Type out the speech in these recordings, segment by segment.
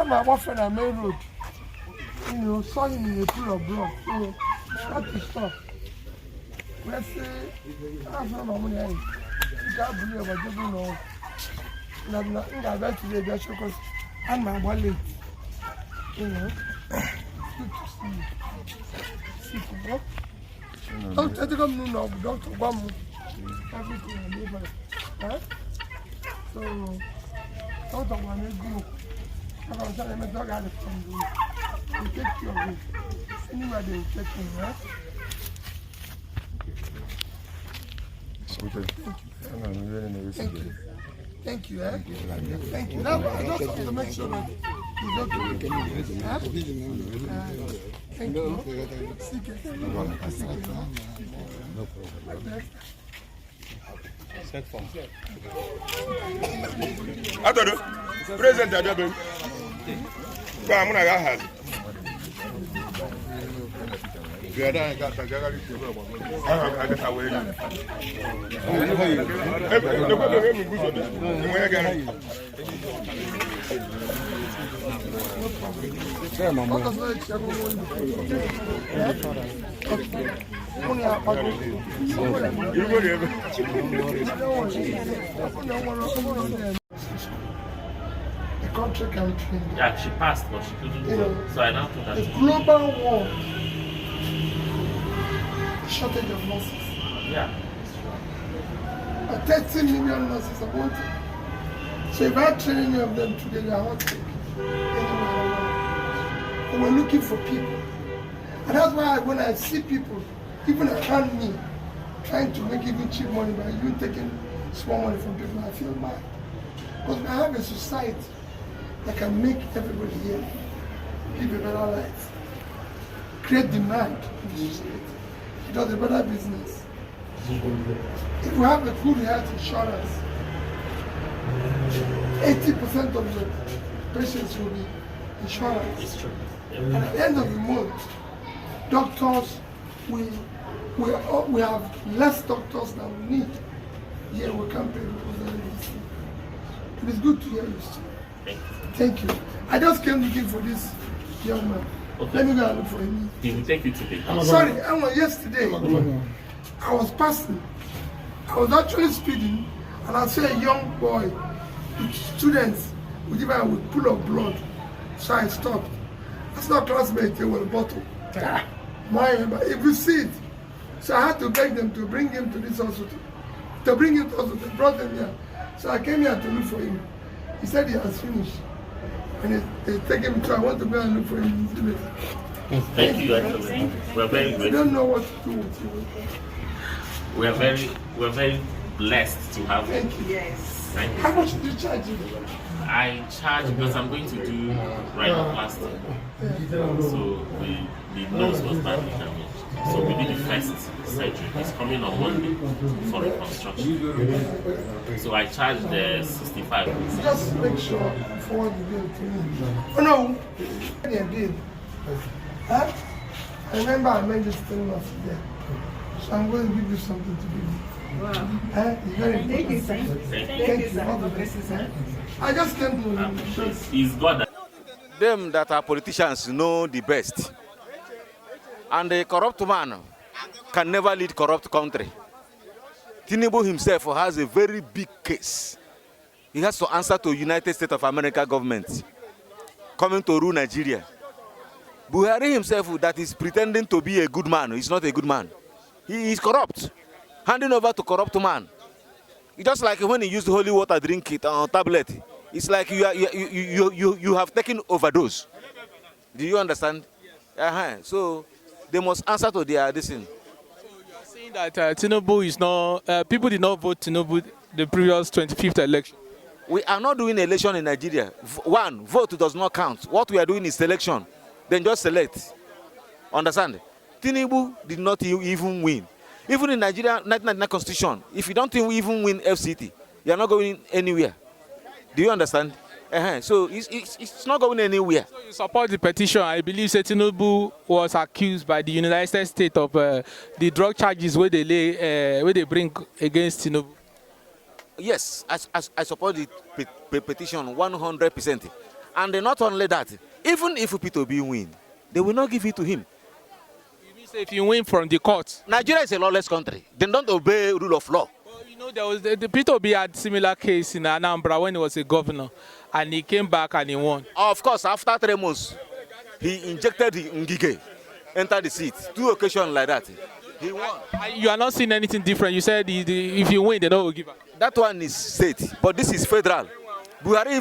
I'm a boyfriend on main road. You know, saw him in a pool of blood. So, that is tough. Let's say, that's not my money. You can't believe what you know. I'm not going to the just because I'm my wallet. You know, good to see you. See you, bro. Doctor, come no, Doctor, one everything I live by. Huh? So, Doctor, one is good. I'm telling you, dog had it from you. You take care of it. Anybody will take him, right? Okay. Thank you. Thank you, eh? Thank you. Now, I just want to make sure that he's okay. Huh? Thank you. Seek it. No problem. Atado, present Adabe. I'm gonna have. I got the country can train. Yeah, she passed, but she couldn't go. So I now put her The to global war, shortage of nurses. yeah. 30 million nurses are wanted. So if I train any of them today, they are not taking anywhere. And we're looking for people. And that's why when I see people, even around me, trying to make even cheap money by you taking small money from people, I feel bad. Because we have a society that can make everybody here live a better life, create demand in the society. It does a better business. If we have a good health insurance, 80% of the patients will be insurance. It's true. And at the end of the month, doctors, we have less doctors than we need. Here we can't pay because of this. It is good to hear you, sir. Thank you. I just came looking for this young man. Okay. Let me go and look for him. He will take you to the house. Sorry, yesterday I was passing. I was actually speeding, and I saw a young boy with students with pool of blood. So I stopped. I saw a classmate with a bottle. If you see it, so I had to beg them to bring him to this hospital. To bring him to the hospital, brought him here. So I came here to look for him. He said he has finished. And he's taking me to, I want to go and look for him. Thank you, actually. We're very I grateful. don't know what to do with you. We're very blessed to have you. Thank you. Yes. Thank you. How much did you charge him? I charge because I'm going to do rhinoplasty. So the nose was badly damaged. So we did the first surgery. He's coming on Monday for reconstruction. So I charged 65. Just make sure before you give it to me. Oh no, I did. Huh? I remember I made this thing last day. So I'm going to give you something to give you. Wow. It's very important. Thank you, sir. Thank you. All the best, sir. I just came to He's God. Them that are politicians know the best. And a corrupt man can never lead corrupt country. Tinubu himself has a very big case. He has to answer to United States of America government coming to rule Nigeria. Buhari himself that is pretending to be a good man, he's not a good man. He is corrupt. handing over to corrupt man. It's just like when he used holy water drink it on tablet. It's like you have taken overdose. Do you understand? So they must answer to their this thing. Saying that Tinubu is not, people did not vote Tinubu the previous 25th election. We are not doing election in Nigeria. One, vote does not count. What we are doing is selection. Then just select. Understand? Tinubu did not even win. Even in Nigeria 1999 constitution, if you don't even win FCT, you are not going anywhere. Do you understand? So it's not going anywhere. So you support the petition. I believe Tinubu was accused by the United States of the drug charges where they bring against Tinubu. Yes, I support the petition 100%. And not only that, even if P2B win, they will not give it to him. You mean say if you win from the court? Nigeria is a lawless country. They don't obey rule of law. Well, you know, there was the P2B had similar case in Anambra when he was a governor, and he came back and he won. Of course, after 3 months, he injected the Ngige, entered the seat. 2 occasions like that. He won. You are not seeing anything different. You said if you win, they don't give up. That one is state, but this is federal. Buhari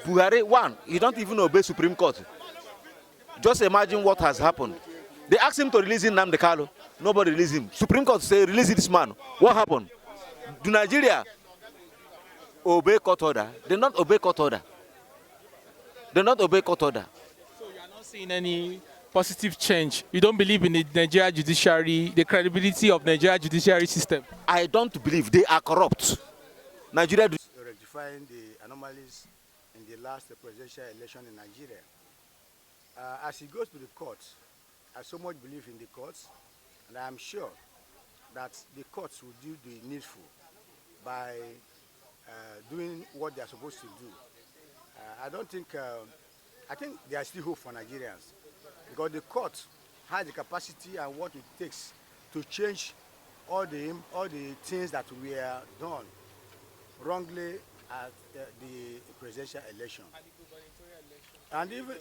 Buhari, one, he don't even obey Supreme Court. Just imagine what has happened. They asked him to release Nnamdi Kanu. Nobody released him. Supreme Court say release this man. What happened? Do Nigeria obey court order? They not obey court order. They not obey court order. So you are not seeing any positive change. You don't believe in the Nigeria judiciary, the credibility of Nigeria judiciary system? I don't believe. They are corrupt. Nigeria. Rectifying the anomalies in the last presidential election in Nigeria. As he goes to the courts, I so much believe in the courts, and I am sure that the courts will do the needful by doing what they are supposed to do. I think there is still hope for Nigerians, because the court has the capacity and what it takes to change all the things that were done wrongly at the presidential election. And even,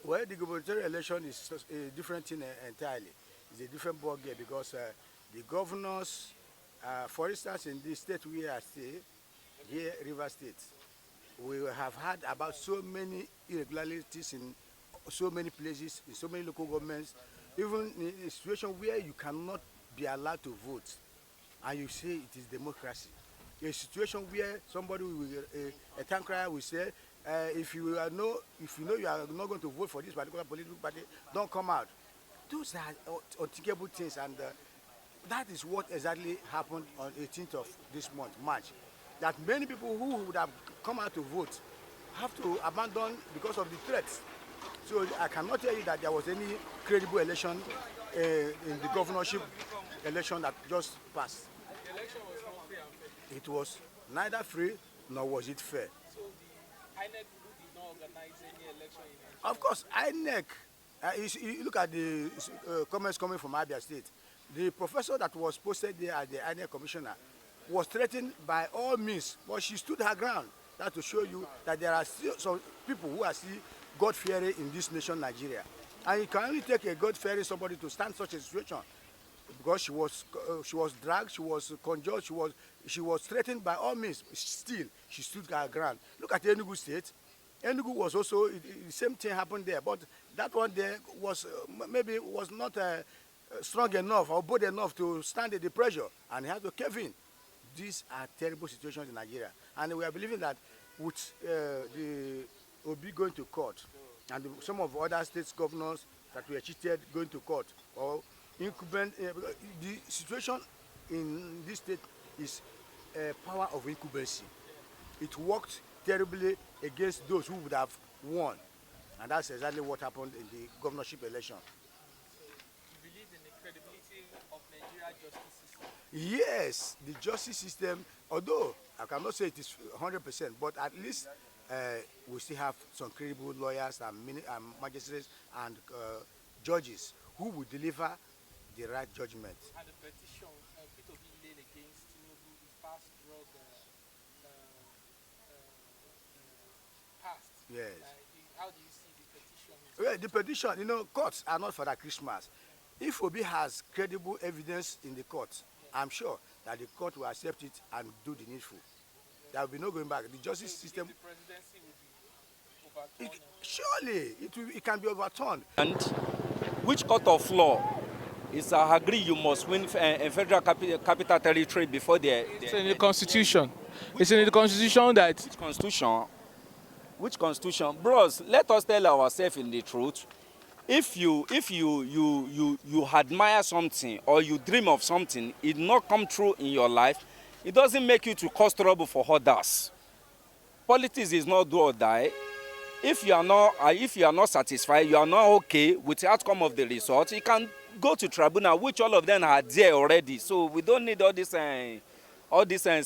well, the gubernatorial election is a different thing entirely. It's a different ballgame, because the governors, for instance, in the state we are staying, here, River State, we have had about so many irregularities in so many places, in so many local governments, even in a situation where you cannot be allowed to vote, and you say it is democracy. A situation where somebody, a town crier will say, if you know you are not going to vote for this particular political party, don't come out. Those are unthinkable things, and that is what exactly happened on 18th of this month, March. That many people who would have come out to vote have to abandon because of the threats. So I cannot tell you that there was any credible election in the governorship election that just passed. The election was not free and fair. It was neither free nor was it fair. So the INEC did not organize any election in Nigeria? Of course, INEC, you look at the comments coming from Abia State. The professor that was posted there as the INEC commissioner was threatened by all means, but she stood her ground. That to show you that there are still some people who are still God-fearing in this nation, Nigeria. And it can only take a God-fearing somebody to stand such a situation, because she was dragged, she was conjured, she was threatened by all means. Still, she stood her ground. Look at Enugu State. Enugu was also, the same thing happened there, but that one there was maybe was not strong enough or bold enough to stand the pressure, and he had to cave in. These are terrible situations in Nigeria, and we are believing that with the Obi going to court, and some of other states governors that were cheated going to court, or incumbent, the situation in this state is power of incumbency. It worked terribly against those who would have won, and that's exactly what happened in the governorship election. You believe in the credibility of Nigeria justice system? Yes, the justice system, although I cannot say it is 100%, but at least we still have some credible lawyers and magistrates and judges who will deliver the right judgment. And the petition P2B laid against Tinubu is past drug passed. Yes. How do you see the petition? Well, the petition, courts are not for that Christmas. If Obi has credible evidence in the court, I'm sure that the court will accept it and do the needful. There will be no going back. The justice system. Surely it can be overturned. And which court of law is agree you must win a federal capital territory before the It's in the constitution. It's in the constitution that. constitution? Which constitution? Bros, let us tell ourselves in the truth. If you admire something or you dream of something, it not come true in your life, it doesn't make you to cause trouble for others. Politics is not do or die. If you are not satisfied, you are not okay with the outcome of the result, you can go to tribunal, which all of them are there already. So we don't need all this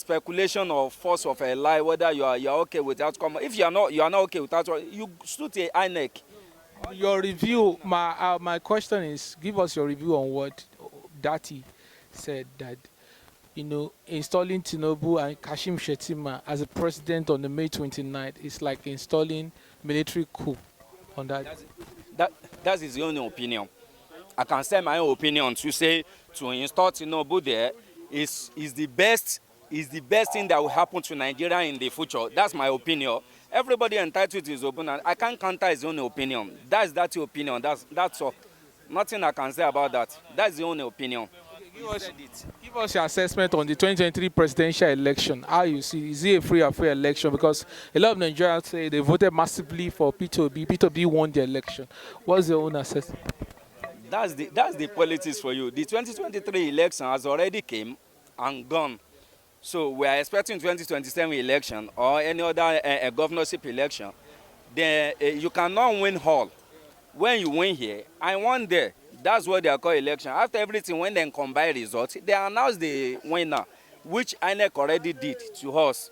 speculation or force of a lie whether you are okay with the outcome. If you are not okay with that, you stood a INEC. Your review, my question is, give us your review on what Dati said, that, you know, installing Tinubu and Kashim Shettima as a president on the May 29th is like installing military coup on that. That is your own opinion. I can say my own opinion to say to install Tinubu there is the best thing that will happen to Nigeria in the future. That's my opinion. Everybody entitled to his opinion. I can't counter his own opinion. That's your opinion. That's all. Nothing I can say about that. That's the only opinion. Give us your assessment on the 2023 presidential election. How you see, is it a free or fair election? Because a lot of Nigerians say they voted massively for P2B. P2B won the election. What's your own assessment? That's the politics for you. The 2023 election has already came and gone. So we are expecting 2027 election or any other governorship election. Then you cannot win all. When you win here, I won there. That's what they are called election. After everything, when they combine results, they announce the winner, which INEC already did to us.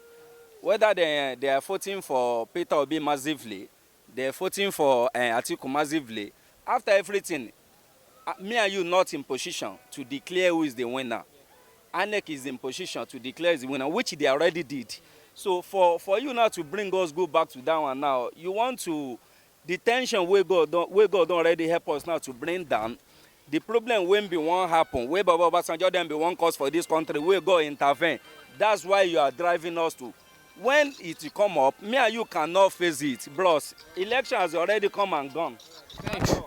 Whether they are voting for Peter Obi massively, they are voting for Atiku massively. After everything, me and you not in position to declare who is the winner. INEC is in position to declare the winner, which they already did. So for you now to bring us go back to that one now, you want to, the tension where God don't already help us now to bring down. The problem when be one happen, where Baba Obasanjo then be one cause for this country, where God intervene. That's why you are driving us to. When it come up, me and you cannot face it. Bros, election has already come and gone. Thanks. Thank you.